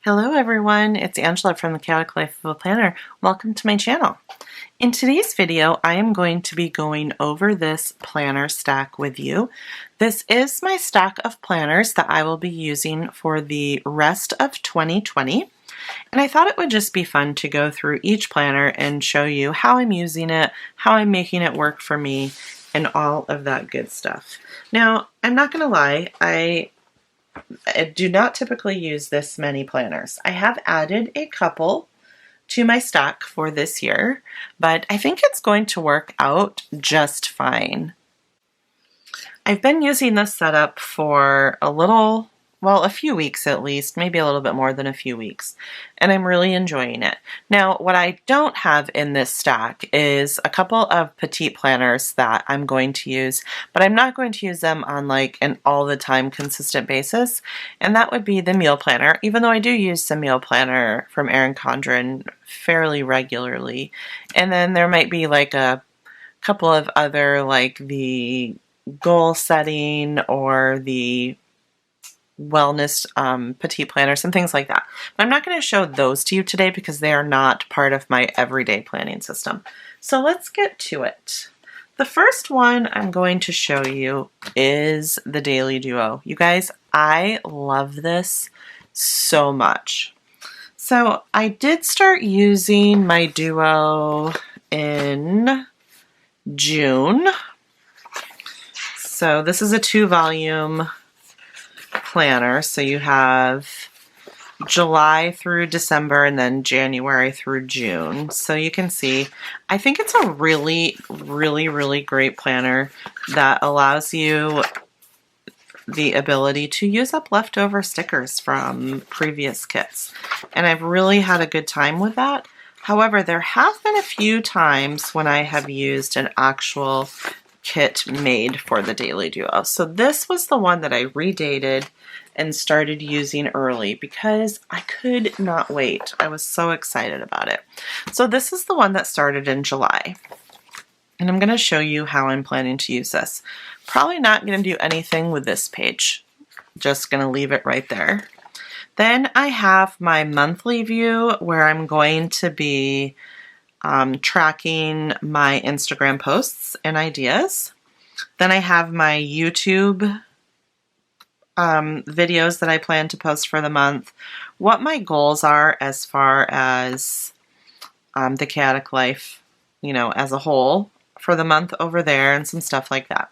Hello everyone, it's Angela from the Chaotic Life of a Planner. Welcome to my channel. In today's video, I am going to be going over this planner stack with you. This is my stack of planners that I will be using for the rest of 2020. And I thought it would just be fun to go through each planner and show you how I'm using it, how I'm making it work for me, and all of that good stuff. Now, I'm not going to lie, I do not typically use this many planners. I have added a couple to my stack for this year, but I think it's going to work out just fine. I've been using this setup for a few weeks at least, maybe a little bit more than a few weeks, and I'm really enjoying it. Now, what I don't have in this stack is a couple of petite planners that I'm going to use, but I'm not going to use them on like an all-the-time consistent basis, and that would be the meal planner, even though I do use the meal planner from ERIN CONDREN fairly regularly. And then there might be like a couple of other, like the goal setting or the wellness petite planners and things like that. But I'm not going to show those to you today because they are not part of my everyday planning system. So let's get to it. The first one I'm going to show you is the Daily Duo. You guys, I love this so much. So I did start using my Duo in June. So this is a 2-volume planner, so you have July through December and then January through June. So you can see, I think it's a really great planner that allows you the ability to use up leftover stickers from previous kits. And I've really had a good time with that. However, there have been a few times when I have used an actual kit made for the Daily Duo. So this was the one that I redated and started using early because I could not wait. I was so excited about it. So this is the one that started in July. And I'm going to show you how I'm planning to use this. Probably not going to do anything with this page. Just going to leave it right there. Then I have my monthly view where I'm going to be tracking my Instagram posts and ideas. Then I have my YouTube videos that I plan to post for the month, what my goals are as far as the chaotic life, as a whole for the month over there, and some stuff like that.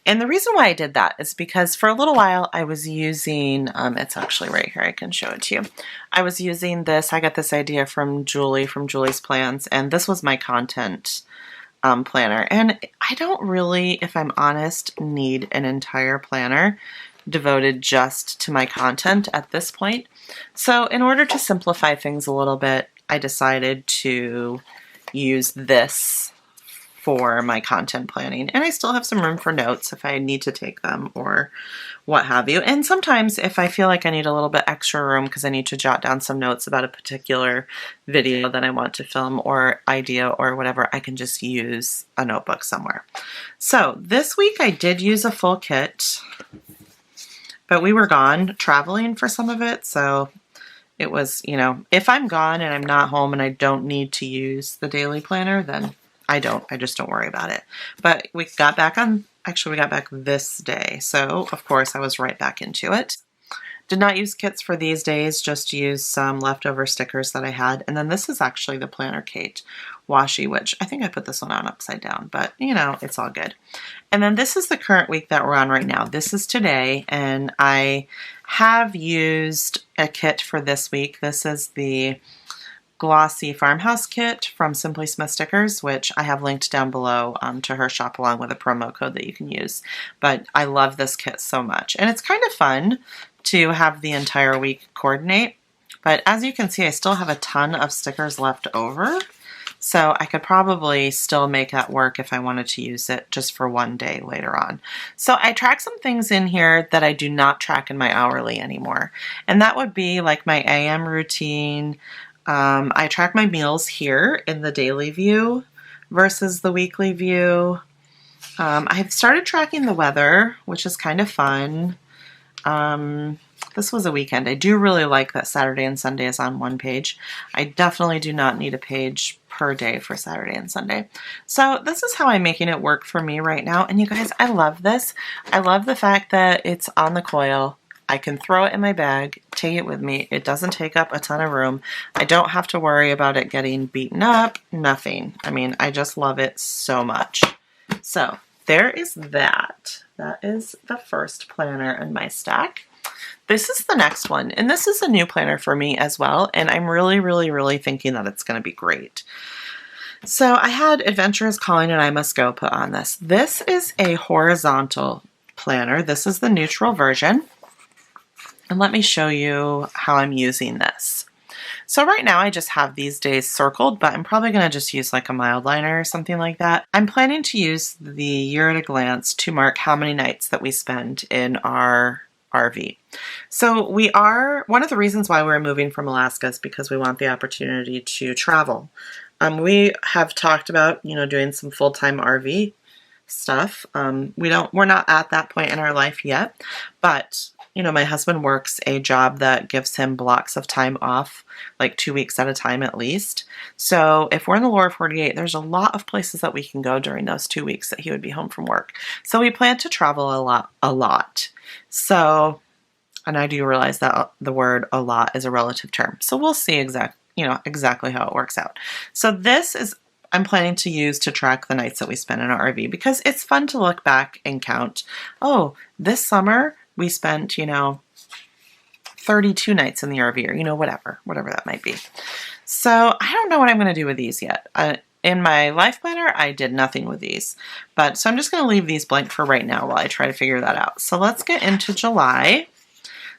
And the reason why I did that is because for a little while I was using, it's actually right here, I can show it to you. I was using this, I got this idea from Julie, from Julie's Plans, and this was my content planner. And I don't really, if I'm honest, need an entire planner devoted just to my content at this point. So in order to simplify things a little bit, I decided to use this for my content planning. And I still have some room for notes if I need to take them or what have you. And sometimes if I feel like I need a little bit extra room because I need to jot down some notes about a particular video that I want to film or idea or whatever, I can just use a notebook somewhere. So this week I did use a full kit, but we were gone traveling for some of it. So it was, if I'm gone and I'm not home and I don't need to use the daily planner, then I just don't worry about it. But we got back this day. So of course I was right back into it. Did not use kits for these days, just used some leftover stickers that I had. And then this is actually the Planner CAIT washi, which I think I put this one on upside down, but it's all good. And then this is the current week that we're on right now. This is today, and I have used a kit for this week. This is the Glossy Farmhouse Kit from Simply Smith Stickers, which I have linked down below to her shop along with a promo code that you can use. But I love this kit so much. And it's kind of fun to have the entire week coordinate. But as you can see, I still have a ton of stickers left over. So I could probably still make that work if I wanted to use it just for one day later on. So I track some things in here that I do not track in my hourly anymore. And that would be like my AM routine. I track my meals here in the daily view versus the weekly view. I've started tracking the weather, which is kind of fun. this was a weekend. I do really like that Saturday and Sunday is on one page. I definitely do not need a page per day for Saturday and Sunday. So this is how I'm making it work for me right now. And you guys, I love this. I love the fact that it's on the coil. I can throw it in my bag, take it with me. It doesn't take up a ton of room. I don't have to worry about it getting beaten up, nothing. I mean, I just love it so much. So there is that. That is the first planner in my stack. This is the next one, and this is a new planner for me as well, and I'm really thinking that it's going to be great. So I had Adventure is Calling and I Must Go put on this. This is a horizontal planner. This is the neutral version, and let me show you how I'm using this. So right now I just have these days circled, but I'm probably going to just use like a mild liner or something like that. I'm planning to use the year at a glance to mark how many nights that we spend in our RV. So one of the reasons why we're moving from Alaska is because we want the opportunity to travel. We have talked about, doing some full-time RV stuff. We're not at that point in our life yet, but my husband works a job that gives him blocks of time off, like 2 weeks at a time at least. So if we're in the lower 48, there's a lot of places that we can go during those 2 weeks that he would be home from work. So we plan to travel a lot. So, and I do realize that the word a lot is a relative term. So we'll see exactly how it works out. So this is, I'm planning to use to track the nights that we spend in our RV, because it's fun to look back and count. Oh, this summer we spent, 32 nights in the RV, or, whatever that might be. So I don't know what I'm going to do with these yet. In my life planner, I did nothing with these, so I'm just going to leave these blank for right now while I try to figure that out. So let's get into July.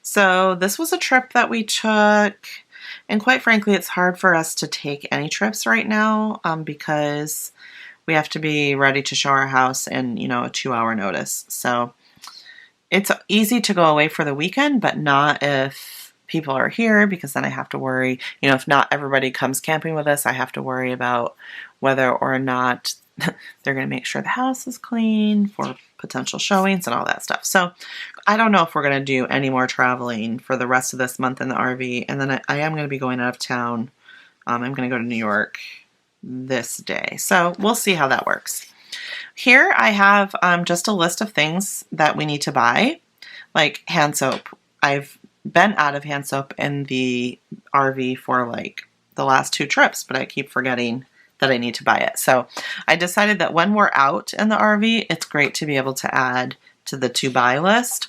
So this was a trip that we took, and quite frankly, it's hard for us to take any trips right now because we have to be ready to show our house in, a 2-hour notice. So it's easy to go away for the weekend, but not if people are here, because then I have to worry, if not everybody comes camping with us, I have to worry about whether or not they're going to make sure the house is clean for potential showings and all that stuff. So I don't know if we're going to do any more traveling for the rest of this month in the RV. And then I am going to be going out of town. I'm going to go to New York this day. So we'll see how that works. Here I have just a list of things that we need to buy, like hand soap. I've been out of hand soap in the RV for like the last 2 trips, but I keep forgetting that I need to buy it. So I decided that when we're out in the RV, it's great to be able to add to the to buy list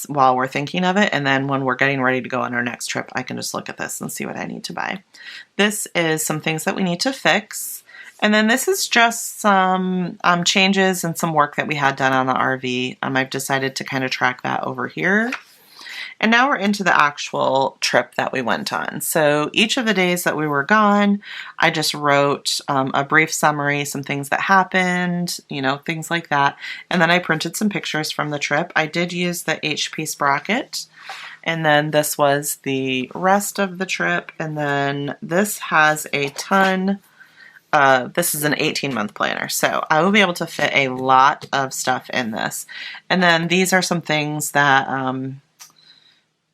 while we're thinking of it. And then when we're getting ready to go on our next trip, I can just look at this and see what I need to buy. This is some things that we need to fix. And then this is just some changes and some work that we had done on the RV. I've decided to kind of track that over here. And now we're into the actual trip that we went on. So each of the days that we were gone, I just wrote a brief summary, some things that happened, things like that. And then I printed some pictures from the trip. I did use the HP sprocket. And then this was the rest of the trip. And then this has a ton. This is an 18-month planner, so I will be able to fit a lot of stuff in this. And then these are some things that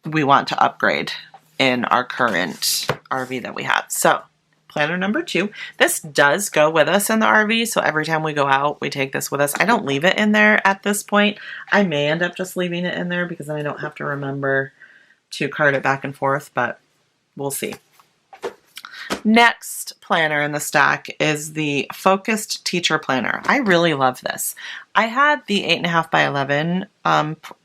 we want to upgrade in our current RV that we have. So planner number 2, this does go with us in the RV, so every time we go out, we take this with us. I don't leave it in there at this point. I may end up just leaving it in there because then I don't have to remember to cart it back and forth, but we'll see. Next planner in the stack is the Focused Teacher Planner. I really love this. I had the 8.5 by 11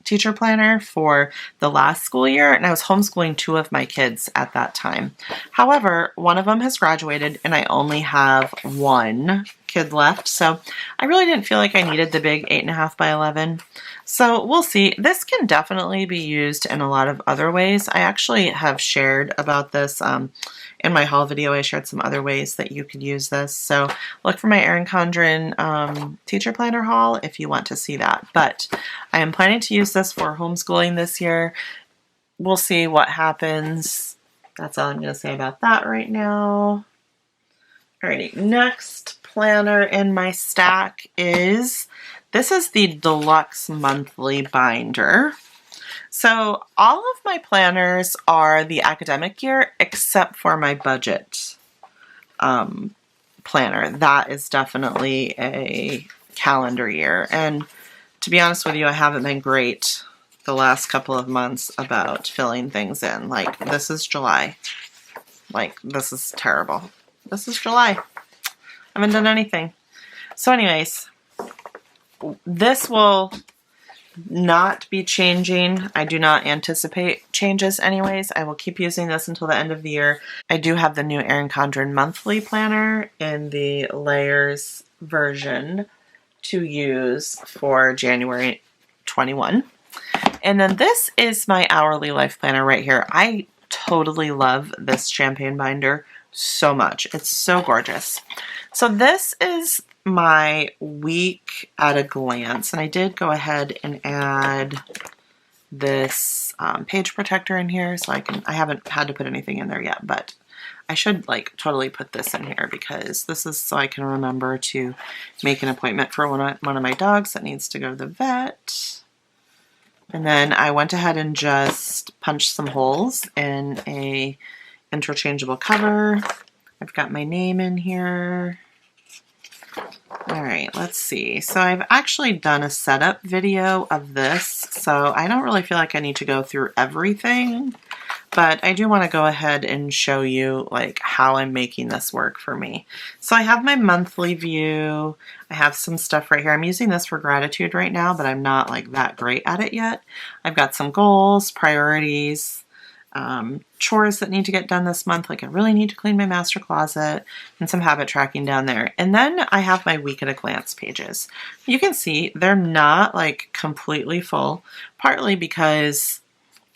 teacher planner for the last school year, and I was homeschooling 2 of my kids at that time. However, one of them has graduated, and I only have 1 kid left, so I really didn't feel like I needed the big 8.5 by 11. So we'll see. This can definitely be used in a lot of other ways. I actually have shared about this in my haul video. I shared some other ways that you could use this. So look for my ERIN CONDREN teacher planner haul if you want to see that. But I am planning to use this for homeschooling this year. We'll see what happens. That's all I'm going to say about that right now. Alrighty, next planner in my stack is, this is the Deluxe Monthly binder. So all of my planners are the academic year except for my budget planner. That is definitely a calendar year. And to be honest with you, I haven't been great the last couple of months about filling things in. Like, this is July. Like, this is terrible. This is July. I haven't done anything. So anyways, this will not be changing. I do not anticipate changes anyways. I will keep using this until the end of the year. I do have the new ERIN CONDREN monthly planner in the layers version to use for January 21. And then this is my hourly life planner right here. I totally love this champagne binder so much. It's so gorgeous. So this is my week at a glance, and I did go ahead and add this page protector in here, so I haven't had to put anything in there yet, but I should like totally put this in here because this is so I can remember to make an appointment for one of my dogs that needs to go to the vet. And then I went ahead and just punched some holes in a interchangeable cover. I've got my name in here. All right, let's see. So I've actually done a setup video of this, so I don't really feel like I need to go through everything, but I do want to go ahead and show you like how I'm making this work for me. So I have my monthly view. I have some stuff right here. I'm using this for gratitude right now, but I'm not like that great at it yet. I've got some goals, priorities, chores that need to get done this month. Like I really need to clean my master closet, and some habit tracking down there. And then I have my week at a glance pages. You can see they're not like completely full, partly because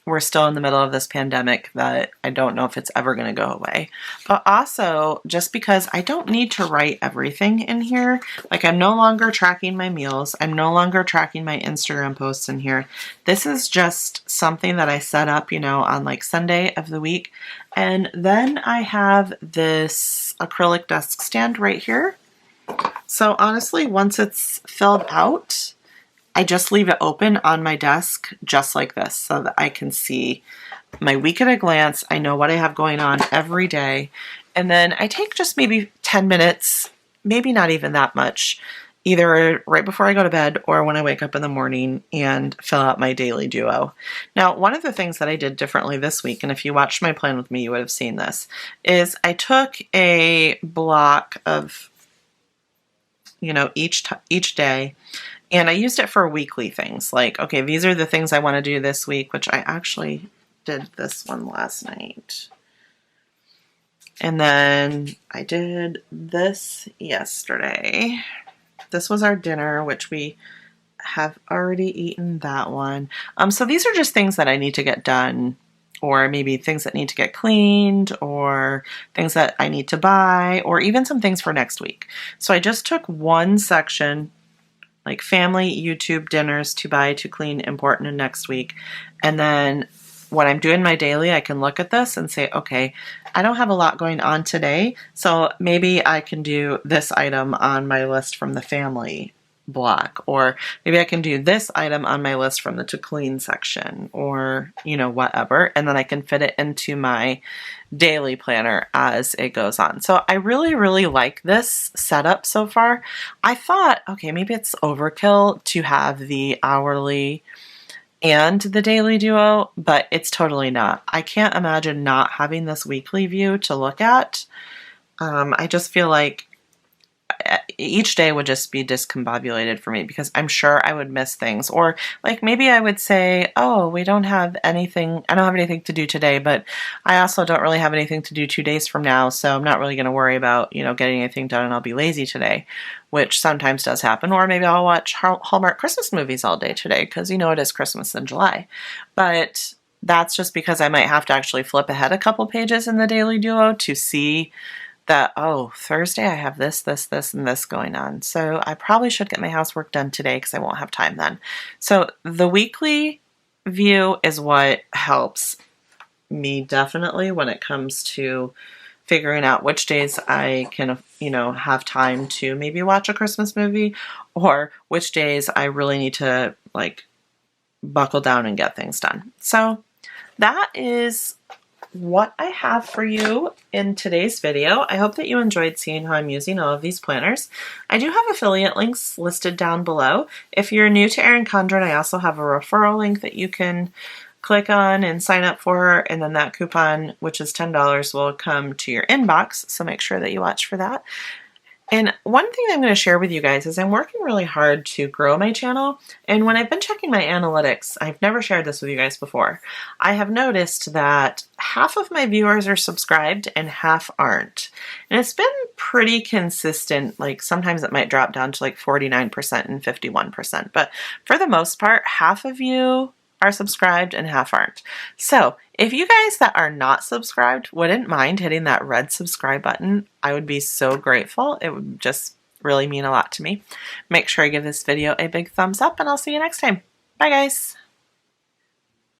we're still in the middle of this pandemic that I don't know if it's ever going to go away. But also just because I don't need to write everything in here. Like I'm no longer tracking my meals. I'm no longer tracking my Instagram posts in here. This is just something that I set up, you know, on like Sunday of the week. And then I have this acrylic desk stand right here. So honestly, once it's filled out, I just leave it open on my desk just like this so that I can see my week at a glance. I know what I have going on every day. And then I take just maybe 10 minutes, maybe not even that much, either right before I go to bed or when I wake up in the morning and fill out my daily duo. Now, one of the things that I did differently this week, and if you watched my plan with me, you would have seen this, is I took a block of, you know, each day, and I used it for weekly things. Like, okay, these are the things I want to do this week, which I actually did this one last night. And then I did this yesterday. This was our dinner, which we have already eaten that one. So these are just things that I need to get done, or maybe things that need to get cleaned, or things that I need to buy, or even some things for next week. So I just took one section, like family, YouTube, dinners, to buy, to clean, important, and next week. And then when I'm doing my daily, I can look at this and say, okay, I don't have a lot going on today, so maybe I can do this item on my list from the family block, or maybe I can do this item on my list from the to clean section, or, you know, whatever. And then I can fit it into my daily planner as it goes on. So I really, really like this setup so far. I thought, okay, maybe it's overkill to have the hourly and the daily duo, but it's totally not. I can't imagine not having this weekly view to look at. I just feel like each day would just be discombobulated for me, because I'm sure I would miss things. Or like maybe I would say, oh, we don't have anything, I don't have anything to do today, but I also don't really have anything to do 2 days from now, so I'm not really going to worry about, you know, getting anything done, and I'll be lazy today, which sometimes does happen. Or maybe I'll watch Hallmark Christmas movies all day today, because you know it is Christmas in July. But that's just because I might have to actually flip ahead a couple pages in the daily duo to see that, oh, Thursday I have this, and this going on. So I probably should get my housework done today because I won't have time then. So the weekly view is what helps me definitely when it comes to figuring out which days I can, you know, have time to maybe watch a Christmas movie, or which days I really need to like buckle down and get things done. So that is what I have for you in today's video. I hope that you enjoyed seeing how I'm using all of these planners. I do have affiliate links listed down below. If you're new to ERIN CONDREN, I also have a referral link that you can click on and sign up for, and then that coupon, which is $10, will come to your inbox, so make sure that you watch for that. And one thing I'm going to share with you guys is I'm working really hard to grow my channel, and when I've been checking my analytics, I've never shared this with you guys before, I have noticed that half of my viewers are subscribed and half aren't. And it's been pretty consistent, like sometimes it might drop down to like 49% and 51%, but for the most part, half of you are subscribed and half aren't. So if you guys that are not subscribed wouldn't mind hitting that red subscribe button, I would be so grateful. It would just really mean a lot to me. Make sure I give this video a big thumbs up, and I'll see you next time. Bye guys.